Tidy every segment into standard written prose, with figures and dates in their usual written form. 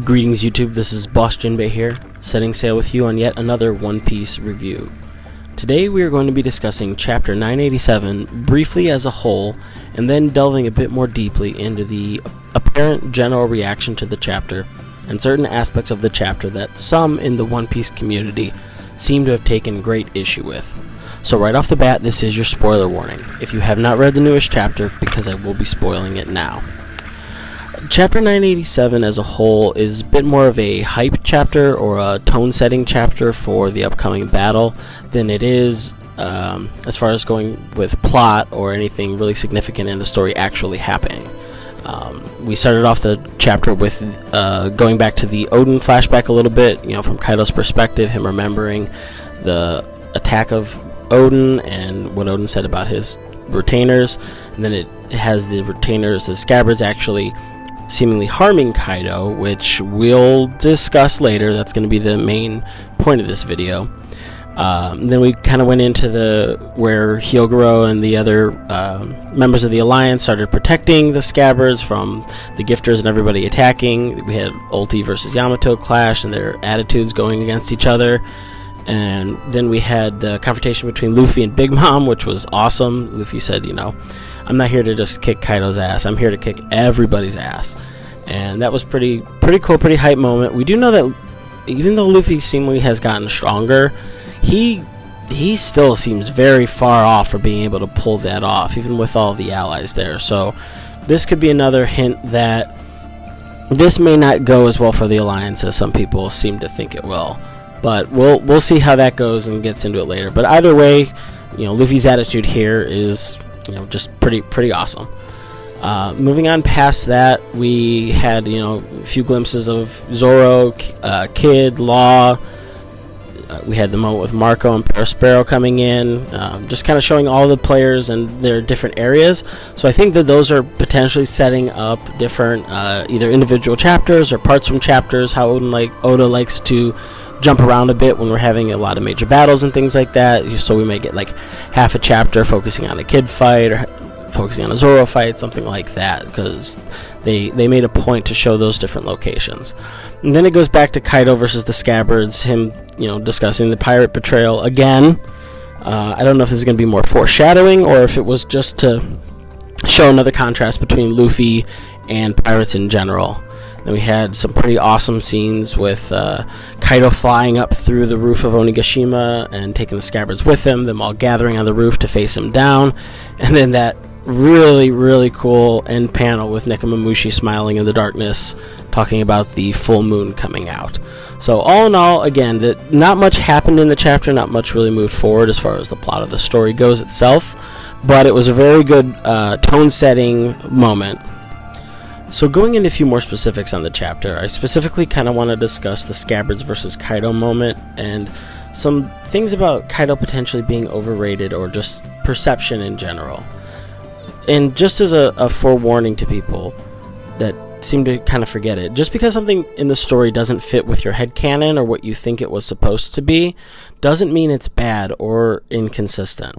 Greetings YouTube, this is Boss Jinbei here, setting sail with you on yet another One Piece review. Today we are going to be discussing Chapter 987 briefly as a whole, and then delving a bit more deeply into the apparent general reaction to the chapter, and certain aspects of the chapter that some in the One Piece community seem to have taken great issue with. So right off the bat, this is your spoiler warning, if you have not read the newest chapter, because I will be spoiling it now. Chapter 987 as a whole is a bit more of a hype chapter or a tone-setting chapter for the upcoming battle than it is as far as going with plot or anything really significant in the story actually happening. We started off the chapter with going back to the Oden flashback a little bit, from Kaido's perspective, him remembering the attack of Oden and what Oden said about his retainers, and then it has the retainers, the scabbards actually seemingly harming Kaido, which we'll discuss later. That's going to be the main point of this video. Then we kind of went into where Hyogoro and the other members of the Alliance started protecting the scabbards from the gifters and everybody attacking. We had Ulti versus Yamato clash and their attitudes going against each other. And then we had the confrontation between Luffy and Big Mom, which was awesome. Luffy said, I'm not here to just kick Kaido's ass. I'm here to kick everybody's ass. And that was pretty cool, pretty hype moment. We do know that even though Luffy seemingly has gotten stronger, he still seems very far off for being able to pull that off, even with all the allies there. So this could be another hint that this may not go as well for the Alliance as some people seem to think it will. But we'll see how that goes and gets into it later. But either way, Luffy's attitude here is just pretty awesome. Moving on past that, we had a few glimpses of Zoro, Kid, Law. We had the moment with Marco and Perospero coming in, just kind of showing all the players and their different areas. So I think that those are potentially setting up different either individual chapters or parts from chapters. How Oda likes to jump around a bit when we're having a lot of major battles and things like that. So we may get like half a chapter focusing on a Kid fight or focusing on a Zoro fight, something like that, because they made a point to show those different locations. And then it goes back to Kaido versus the Scabbards, him discussing the pirate betrayal again. I don't know if this is going to be more foreshadowing or if it was just to show another contrast between Luffy and pirates in general. Then we had some pretty awesome scenes with Kaido flying up through the roof of Onigashima and taking the Scabbards with him, them all gathering on the roof to face him down. And then that really cool end panel with Nekomamushi smiling in the darkness, talking about the full moon coming out. So all in all, again, not much happened in the chapter, not much really moved forward as far as the plot of the story goes itself, but it was a very good tone-setting moment. So going into a few more specifics on the chapter, I specifically kind of want to discuss the Scabbards versus Kaido moment and some things about Kaido potentially being overrated or just perception in general. And just as a forewarning to people that seem to kind of forget it, just because something in the story doesn't fit with your headcanon or what you think it was supposed to be, doesn't mean it's bad or inconsistent.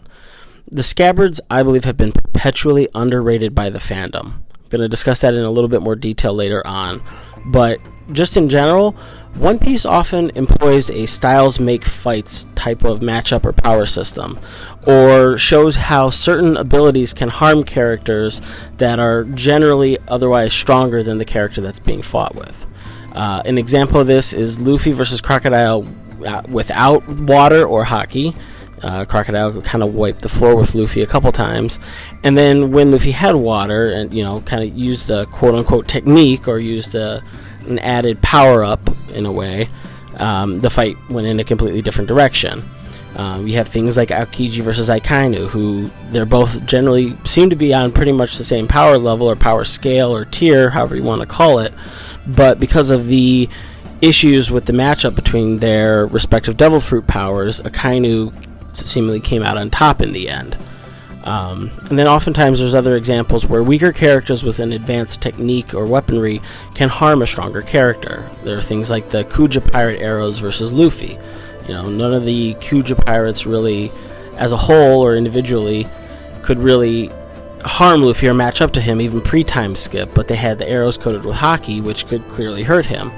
The Scabbards, I believe, have been perpetually underrated by the fandom. I'm going to discuss that in a little bit more detail later on. But just in general, One Piece often employs a styles make fights type of matchup or power system, or shows how certain abilities can harm characters that are generally otherwise stronger than the character that's being fought with. An example of this is Luffy versus Crocodile without water or haki. Crocodile kind of wiped the floor with Luffy a couple times, and then when Luffy had water and kind of used the quote-unquote technique or used an added power-up in a way, the fight went in a completely different direction. You have things like Aokiji versus Akainu, who they're both generally seem to be on pretty much the same power level or power scale or tier, however you want to call it, but because of the issues with the matchup between their respective devil fruit powers, Akainu seemingly came out on top in the end. And then oftentimes there's other examples where weaker characters with an advanced technique or weaponry can harm a stronger character. There are things like the Kuja pirate arrows versus Luffy. None of the Kuja pirates really, as a whole or individually, could really harm Luffy or match up to him even pre-time skip, but they had the arrows coated with haki, which could clearly hurt him.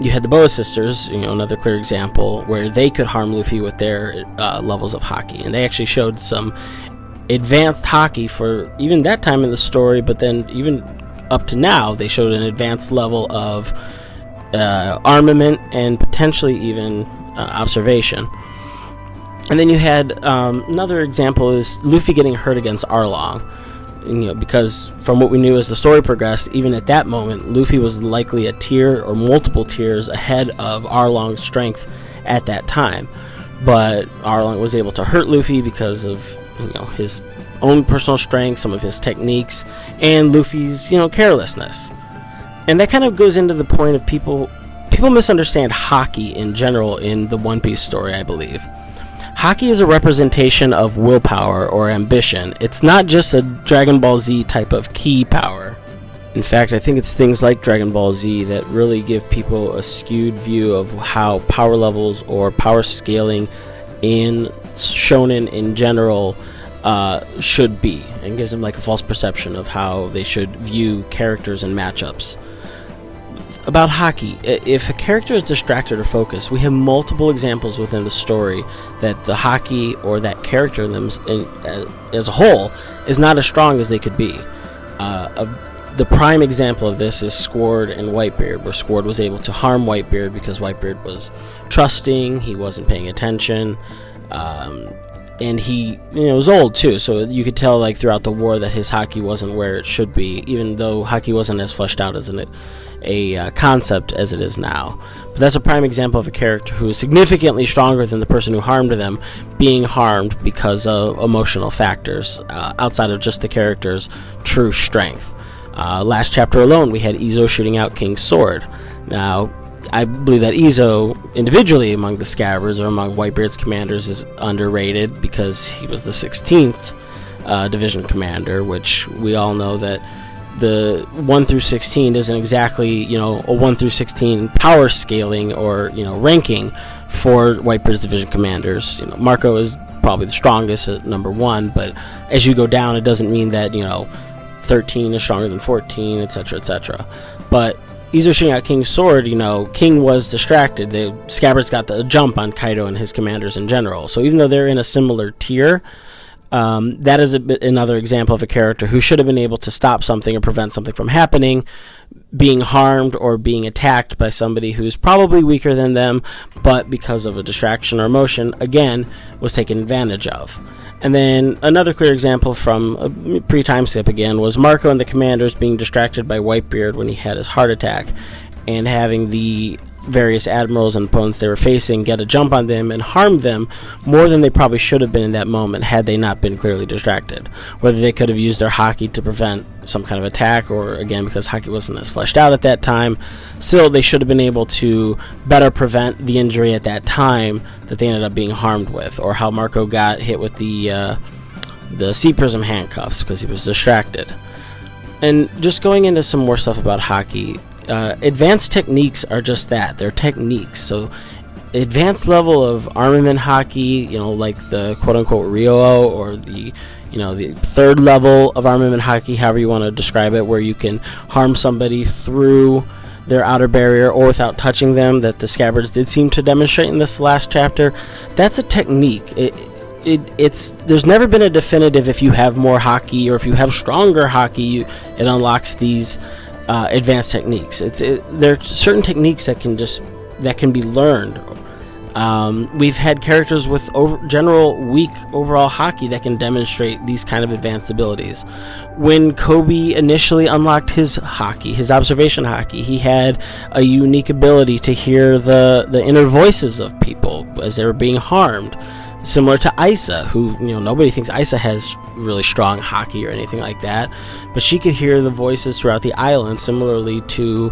You had the Boa sisters, another clear example where they could harm Luffy with their levels of haki, and they actually showed some advanced haki for even that time in the story, but then even up to now they showed an advanced level of armament and potentially even observation. And then you had another example is Luffy getting hurt against Arlong. Because from what we knew as the story progressed, even at that moment, Luffy was likely a tier or multiple tiers ahead of Arlong's strength at that time. But Arlong was able to hurt Luffy because of his own personal strength, some of his techniques, and Luffy's carelessness. And that kind of goes into the point of people misunderstand haki in general in the One Piece story, I believe. Haki is a representation of willpower or ambition. It's not just a Dragon Ball Z type of ki power. In fact, I think it's things like Dragon Ball Z that really give people a skewed view of how power levels or power scaling in shonen in general should be, and gives them like a false perception of how they should view characters and matchups. About haki, if a character is distracted or focused, we have multiple examples within the story that the haki or that character as a whole is not as strong as they could be. The prime example of this is Squard and Whitebeard, where Squard was able to harm Whitebeard because Whitebeard was trusting, he wasn't paying attention, and he was old too, so you could tell like throughout the war that his haki wasn't where it should be, even though haki wasn't as fleshed out as a concept as it is now. But that's a prime example of a character who is significantly stronger than the person who harmed them being harmed because of emotional factors outside of just the character's true strength. Last chapter alone we had Izo shooting out King's sword. Now I believe that Izo individually among the Scabbards or among Whitebeard's commanders is underrated because he was the 16th division commander, which we all know that the 1 through 16 isn't exactly a 1 through 16 power scaling or ranking for Whitebeard's division commanders. Marco is probably the strongest at number 1, but as you go down it doesn't mean that 13 is stronger than 14, etc., etc. But Izo shooting out King's sword, King was distracted. The Scabbards got the jump on Kaido and his commanders in general. So even though they're in a similar tier, that is another example of a character who should have been able to stop something or prevent something from happening, being harmed or being attacked by somebody who's probably weaker than them, but because of a distraction or emotion, again, was taken advantage of. And then another clear example from a pre-time skip again was Marco and the commanders being distracted by Whitebeard when he had his heart attack, and having the various admirals and opponents they were facing get a jump on them and harm them more than they probably should have been in that moment had they not been clearly distracted. Whether they could have used their haki to prevent some kind of attack, or again because haki wasn't as fleshed out at that time, still they should have been able to better prevent the injury at that time that they ended up being harmed with, or how Marco got hit with the Sea Prism handcuffs because he was distracted. And just going into some more stuff about haki, advanced techniques are just that, they're techniques. So advanced level of armament haki, like the quote-unquote Ryo, or the the third level of armament haki, however you want to describe it, where you can harm somebody through their outer barrier or without touching them, that the Scabbards did seem to demonstrate in this last chapter. That's a technique. It's there's never been a definitive if you have more haki or if you have stronger haki it unlocks these advanced techniques. There are certain techniques that can be learned. We've had characters with general weak overall haki that can demonstrate these kind of advanced abilities. When Kobe initially unlocked his haki, his observation haki, he had a unique ability to hear the inner voices of people as they were being harmed. Similar to Isa, who, nobody thinks Isa has really strong haki or anything like that, but she could hear the voices throughout the island, similarly to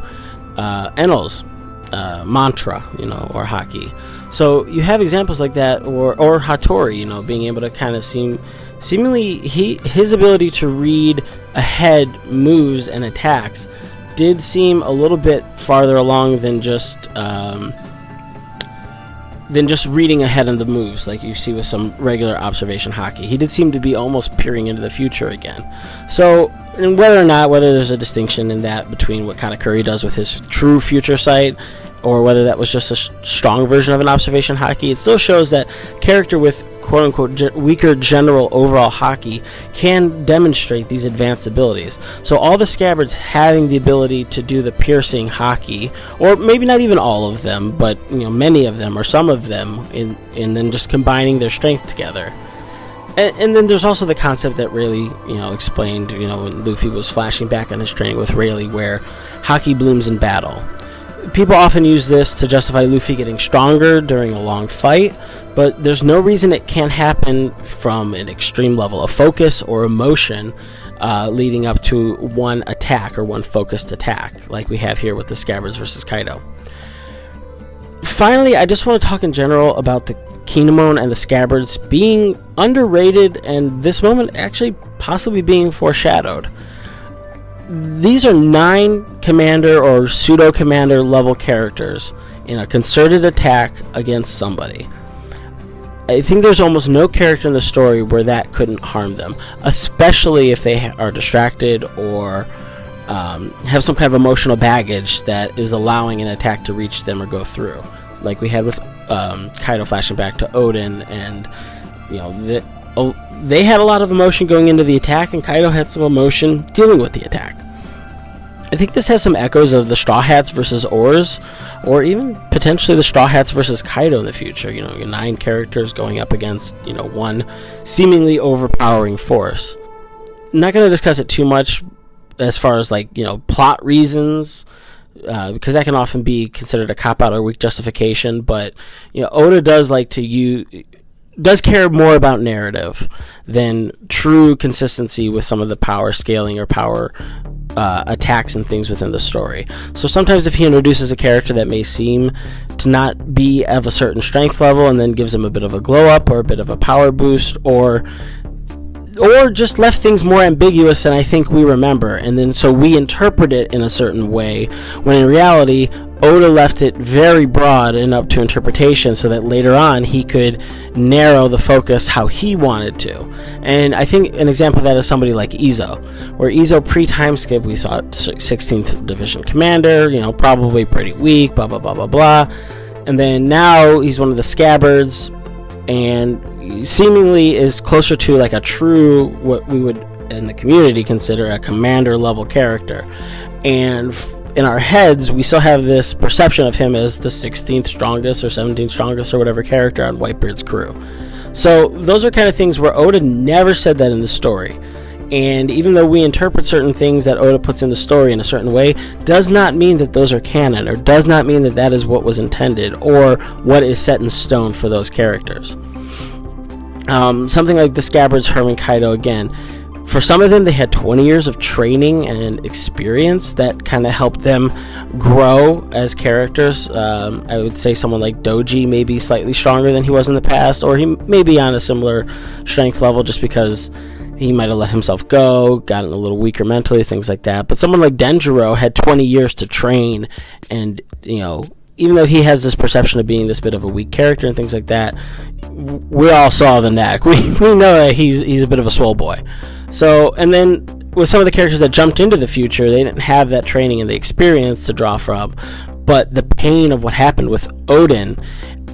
Enel's mantra, or haki. So you have examples like that, or Hattori, being able to kind of seemingly his ability to read ahead moves and attacks did seem a little bit farther along than just than just reading ahead on the moves like you see with some regular observation hockey. He did seem to be almost peering into the future again. So, and whether there's a distinction in that between what Katakuri does with his true future sight, or whether that was just a strong version of an observation hockey, it still shows that character with quote-unquote weaker general overall hockey can demonstrate these advanced abilities. So all the scabbards having the ability to do the piercing hockey, or maybe not even all of them, but many of them or some of them, and then just combining their strength together. And then there's also the concept that Rayleigh explained when Luffy was flashing back on his training with Rayleigh, where hockey blooms in battle. People often use this to justify Luffy getting stronger during a long fight, but there's no reason it can't happen from an extreme level of focus or emotion leading up to one attack or one focused attack, like we have here with the Scabbards versus Kaido. Finally, I just want to talk in general about the Kinemon and the Scabbards being underrated, and this moment actually possibly being foreshadowed. These are 9 commander or pseudo-commander level characters in a concerted attack against somebody. I think there's almost no character in the story where that couldn't harm them, especially if they are distracted or have some kind of emotional baggage that is allowing an attack to reach them or go through. Like we had with Kaido flashing back to Odin, and they had a lot of emotion going into the attack, and Kaido had some emotion dealing with the attack. I think this has some echoes of the Straw Hats versus Oars, or even potentially the Straw Hats versus Kaido in the future. Your 9 characters going up against one seemingly overpowering force. I'm not going to discuss it too much as far as plot reasons, because that can often be considered a cop-out or weak justification. But Oda does does care more about narrative than true consistency with some of the power scaling or power attacks and things within the story. So sometimes if he introduces a character that may seem to not be of a certain strength level and then gives him a bit of a glow up or a bit of a power boost, or just left things more ambiguous than I think we remember, and then so we interpret it in a certain way, when in reality Oda left it very broad and up to interpretation so that later on he could narrow the focus how he wanted to. And I think an example of that is somebody like Izo, where Izo pre-time skip we thought 16th division commander, probably pretty weak, blah blah blah blah blah, and then now he's one of the Scabbards and seemingly is closer to like a true, what we would in the community consider a commander level character. And in our heads we still have this perception of him as the 16th strongest or 17th strongest or whatever character on Whitebeard's crew. So those are kind of things where Oda never said that in the story, and even though we interpret certain things that Oda puts in the story in a certain way, does not mean that those are canon, or does not mean that that is what was intended or what is set in stone for those characters. Something like the Scabbards, Herman, Kaido, again, for some of them they had 20 years of training and experience that kind of helped them grow as characters. I would say someone like Doji may be slightly stronger than he was in the past, or he may be on a similar strength level just because he might have let himself go, gotten a little weaker mentally, things like that. But someone like Denjiro had 20 years to train, and even though he has this perception of being this bit of a weak character and things like that, we all saw the neck. We know that he's a bit of a swole boy. So, and then with some of the characters that jumped into the future, they didn't have that training and the experience to draw from, but the pain of what happened with Odin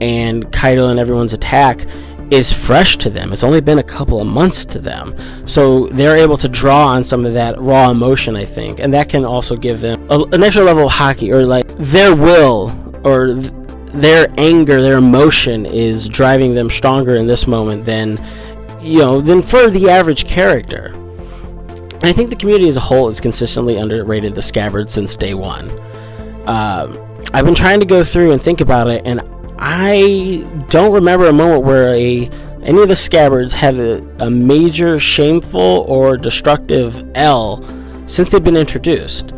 and Kaido and everyone's attack is fresh to them. It's only been a couple of months to them, so they're able to draw on some of that raw emotion, I think, and that can also give them an extra level of hockey, or like their will or their anger, their emotion is driving them stronger in this moment than for the average character. And I think the community as a whole has consistently underrated the Scabbard since day one. I've been trying to go through and think about it, and I don't remember a moment where any of the Scabbards had a major shameful or destructive L since they've been introduced.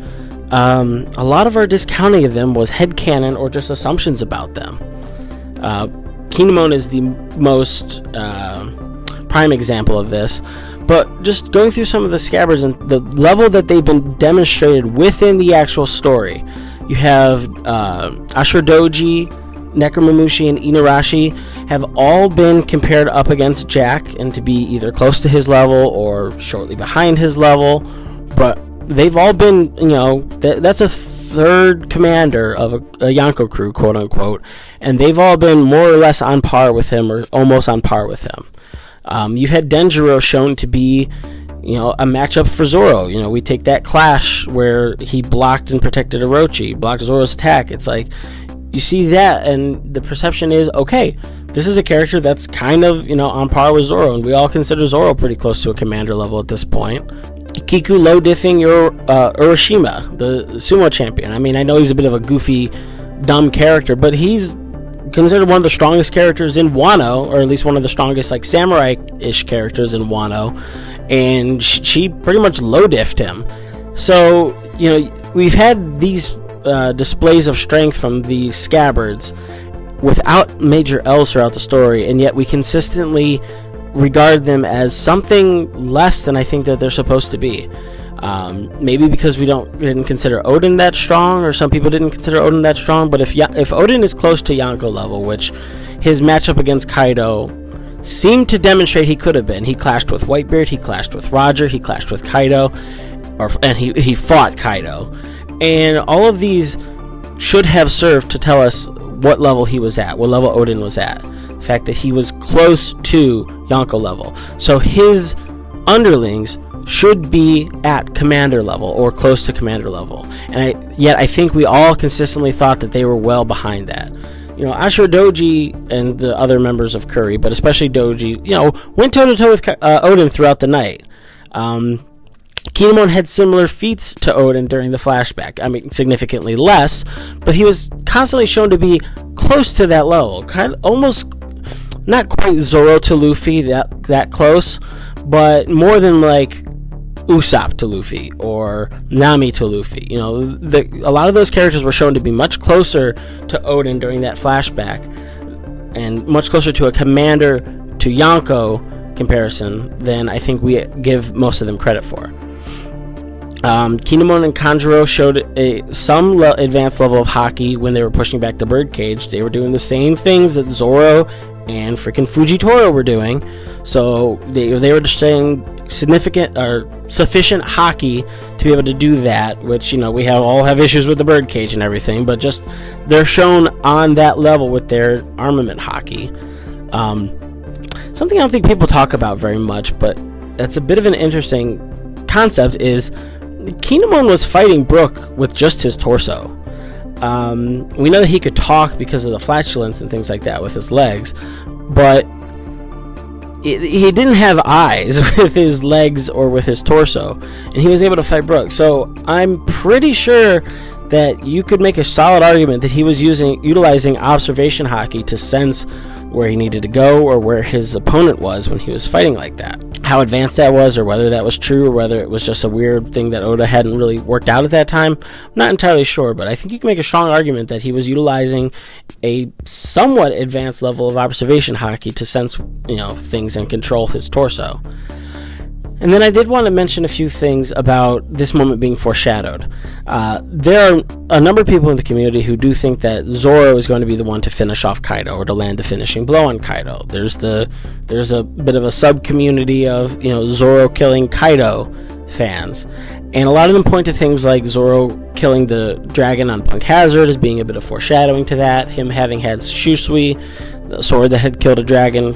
A lot of our discounting of them was headcanon or just assumptions about them. Kinemon is the most prime example of this, but just going through some of the Scabbards and the level that they've been demonstrated within the actual story. You have Ashura Doji, Nekomamushi and Inuarashi have all been compared up against Jack and to be either close to his level or shortly behind his level, but they've all been, that's a third commander of a Yonko crew, quote unquote, and they've all been more or less on par with him or almost on par with him. You've had Denjiro shown to be, a matchup for Zoro. We take that clash where he blocked and protected Orochi, blocked Zoro's attack. It's like, you see that, and the perception is, okay, this is a character that's kind of, on par with Zoro, and we all consider Zoro pretty close to a commander level at this point. Kiku low diffing Urashima, the sumo champion. I mean, I know he's a bit of a goofy, dumb character, but he's considered one of the strongest characters in Wano, or at least one of the strongest, like, samurai-ish characters in Wano, and she pretty much low diffed him. So, we've had these displays of strength from the scabbards without major L's throughout the story, and yet we consistently regard them as something less than I think that they're supposed to be. Maybe because we didn't consider Oden that strong, or some people didn't consider Oden that strong, but if Oden is close to Yonko level, which his matchup against Kaido seemed to demonstrate he could have been. He clashed with Whitebeard, he clashed with Roger, he clashed with Kaido, and he fought Kaido. And all of these should have served to tell us what level he was at, what level Oden was at. The fact that he was close to Yonko level. So his underlings should be at commander level or close to commander level. And yet I think we all consistently thought that they were well behind that. Ashura Doji and the other members of Curry, but especially Doji, went toe-to-toe with Oden throughout the night. Kinemon had similar feats to Oden during the flashback. I mean, significantly less, but he was constantly shown to be close to that level. Kind of almost, not quite Zoro to Luffy, that close, but more than like Usopp to Luffy or Nami to Luffy. A lot of those characters were shown to be much closer to Oden during that flashback, and much closer to a commander to Yonko comparison than I think we give most of them credit for. Kinemon and Kanjuro showed some advanced level of haki when they were pushing back the birdcage. They were doing the same things that Zoro and freaking Fujitoro were doing. So they were displaying significant or sufficient haki to be able to do that, which we all have issues with the birdcage and everything, but just they're shown on that level with their armament haki. Something I don't think people talk about very much, but that's a bit of an interesting concept, is Kinemon was fighting Brook with just his torso. We know that he could talk because of the flatulence and things like that with his legs, but he didn't have eyes with his legs or with his torso, and he was able to fight Brook. So I'm pretty sure that you could make a solid argument that he was utilizing observation haki to sense where he needed to go or where his opponent was when he was fighting like that. How advanced that was, or whether that was true, or whether it was just a weird thing that Oda hadn't really worked out at that time, I'm not entirely sure, but I think you can make a strong argument that he was utilizing a somewhat advanced level of observation haki to sense, things and control his torso. And then I did want to mention a few things about this moment being foreshadowed. There are a number of people in the community who do think that Zoro is going to be the one to finish off Kaido, or to land the finishing blow on Kaido. There's a bit of a sub-community of, Zoro killing Kaido fans. And a lot of them point to things like Zoro killing the dragon on Punk Hazard as being a bit of foreshadowing to that, him having had Shusui, the sword that had killed a dragon,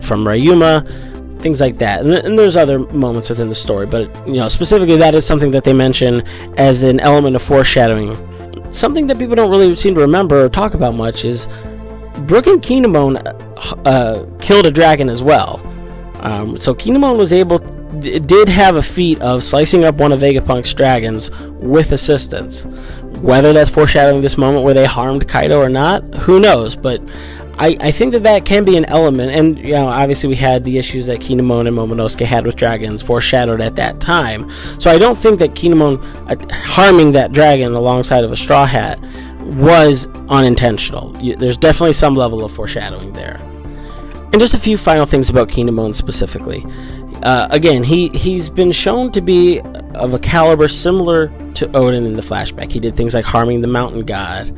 from Ryuma, things like that. And there's other moments within the story, but specifically that is something that they mention as an element of foreshadowing. Something that people don't really seem to remember or talk about much is Brook and Kinemon killed a dragon as well. So Kinemon did have a feat of slicing up one of Vegapunk's dragons with assistance. Whether that's foreshadowing this moment where they harmed Kaido or not, who knows, but I think that can be an element, and obviously we had the issues that Kinemon and Momonosuke had with dragons foreshadowed at that time. So I don't think that Kinemon harming that dragon alongside of a Straw Hat was unintentional. There's definitely some level of foreshadowing there. And just a few final things about Kinemon specifically. Again, he's been shown to be of a caliber similar to Oden in the flashback. He did things like harming the mountain god.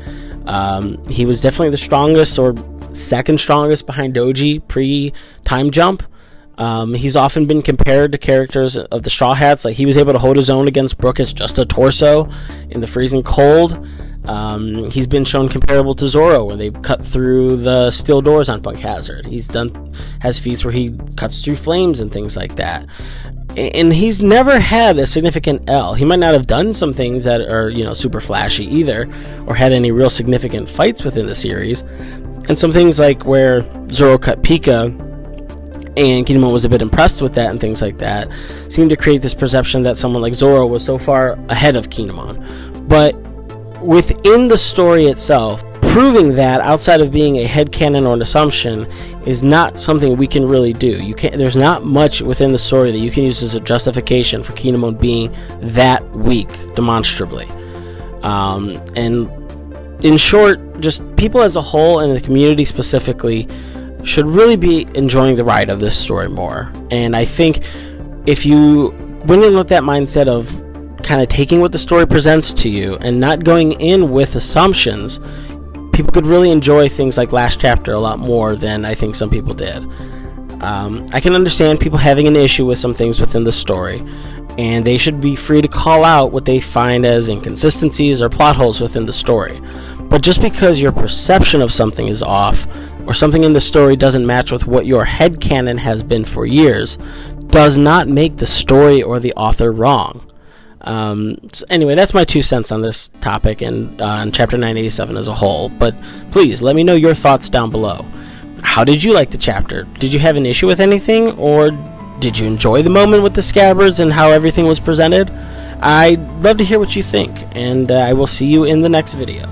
He was definitely the strongest or second strongest behind Doji pre-time jump. He's often been compared to characters of the Straw Hats. Like, he was able to hold his own against Brook as just a torso in the freezing cold. He's been shown comparable to Zoro, where they've cut through the steel doors on Punk Hazard. Has feats where he cuts through flames and things like that. And he's never had a significant L. He might not have done some things that are, super flashy either, or had any real significant fights within the series. And some things like where Zoro cut Pika, and Kinemon was a bit impressed with that and things like that, seemed to create this perception that someone like Zoro was so far ahead of Kinemon. But within the story itself, proving that outside of being a headcanon or an assumption is not something we can really do. There's not much within the story that you can use as a justification for Kinemon being that weak, demonstrably. And in short, just people as a whole and the community specifically should really be enjoying the ride of this story more. And I think if you went in with that mindset of kind of taking what the story presents to you and not going in with assumptions, people could really enjoy things like last chapter a lot more than I think some people did. I can understand people having an issue with some things within the story, and they should be free to call out what they find as inconsistencies or plot holes within the story. But just because your perception of something is off, or something in the story doesn't match with what your headcanon has been for years, does not make the story or the author wrong. So anyway, that's my 2 cents on this topic and on chapter 987 as a whole. But please let me know your thoughts down below. How did you like the chapter? Did you have an issue with anything, or did you enjoy the moment with the scabbards and how everything was presented? I'd love to hear what you think, and I will see you in the next video.